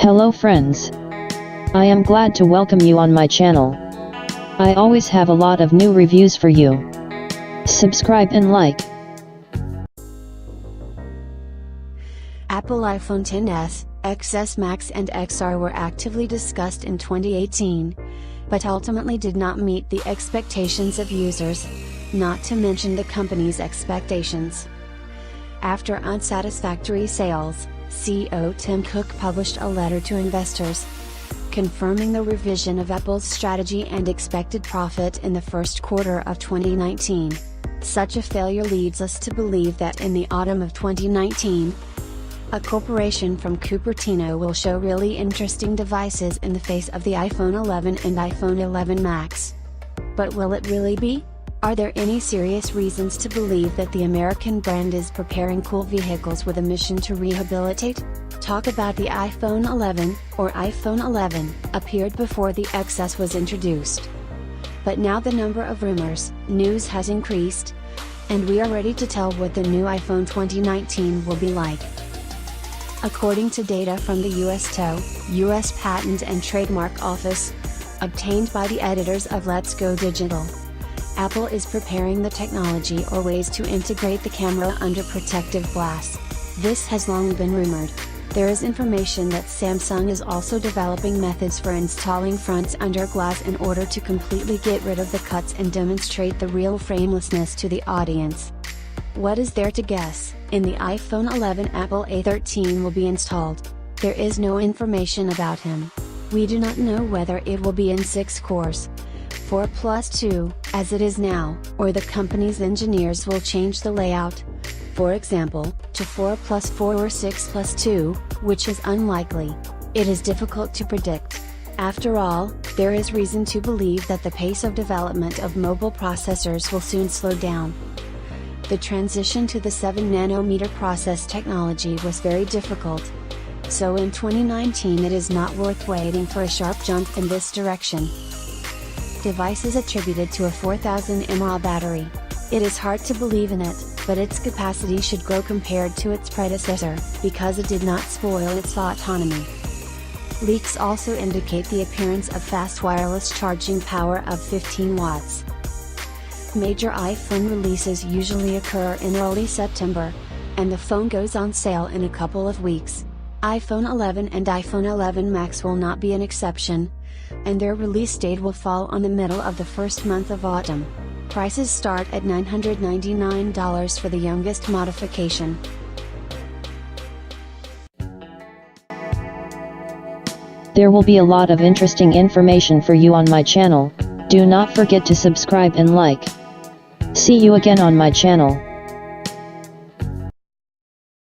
Hello friends. I am glad to welcome you on my channel. I always have a lot of new reviews for you. Subscribe and like. Apple iPhone XS, XS Max and XR were actively discussed in 2018, but ultimately did not meet the expectations of users, not to mention the company's expectations. After unsatisfactory sales, CEO Tim Cook published a letter to investors, confirming the revision of Apple's strategy and expected profit in the first quarter of 2019. Such a failure leads us to believe that in the autumn of 2019, a corporation from Cupertino will show really interesting devices in the face of the iPhone 11 and iPhone 11 Max. But will it really be? Are there any serious reasons to believe that the American brand is preparing cool vehicles with a mission to rehabilitate? Talk about the iPhone 11, or iPhone 11, appeared before the XS was introduced. But now the number of rumors, news has increased, and we are ready to tell what the new iPhone 2019 will be like. According to data from the US Patent and Trademark Office, obtained by the editors of Let's Go Digital, Apple is preparing the technology or ways to integrate the camera under protective glass. This has long been rumored. There is information that Samsung is also developing methods for installing fronts under glass in order to completely get rid of the cuts and demonstrate the real framelessness to the audience. What is there to guess? In the iPhone 11, Apple A13 will be installed. There is no information about him. We do not know whether it will be in 6 cores, 4+2, as it is now, or the company's engineers will change the layout, for example, to 4+4 or 6+2, which is unlikely. It is difficult to predict. After all, there is reason to believe that the pace of development of mobile processors will soon slow down. The transition to the 7nm process technology was very difficult. So in 2019 it is not worth waiting for a sharp jump in this direction. Device is attributed to a 4000 mAh battery. It is hard to believe in it, but its capacity should grow compared to its predecessor, because it did not spoil its autonomy. Leaks also indicate the appearance of fast wireless charging power of 15 watts. Major iPhone releases usually occur in early September, and the phone goes on sale in a couple of weeks. iPhone 11 and iPhone 11 Max will not be an exception, and their release date will fall on the middle of the first month of autumn. Prices start at $999 for the youngest modification. There will be a lot of interesting information for you on my channel. Do not forget to subscribe and like. See you again on my channel.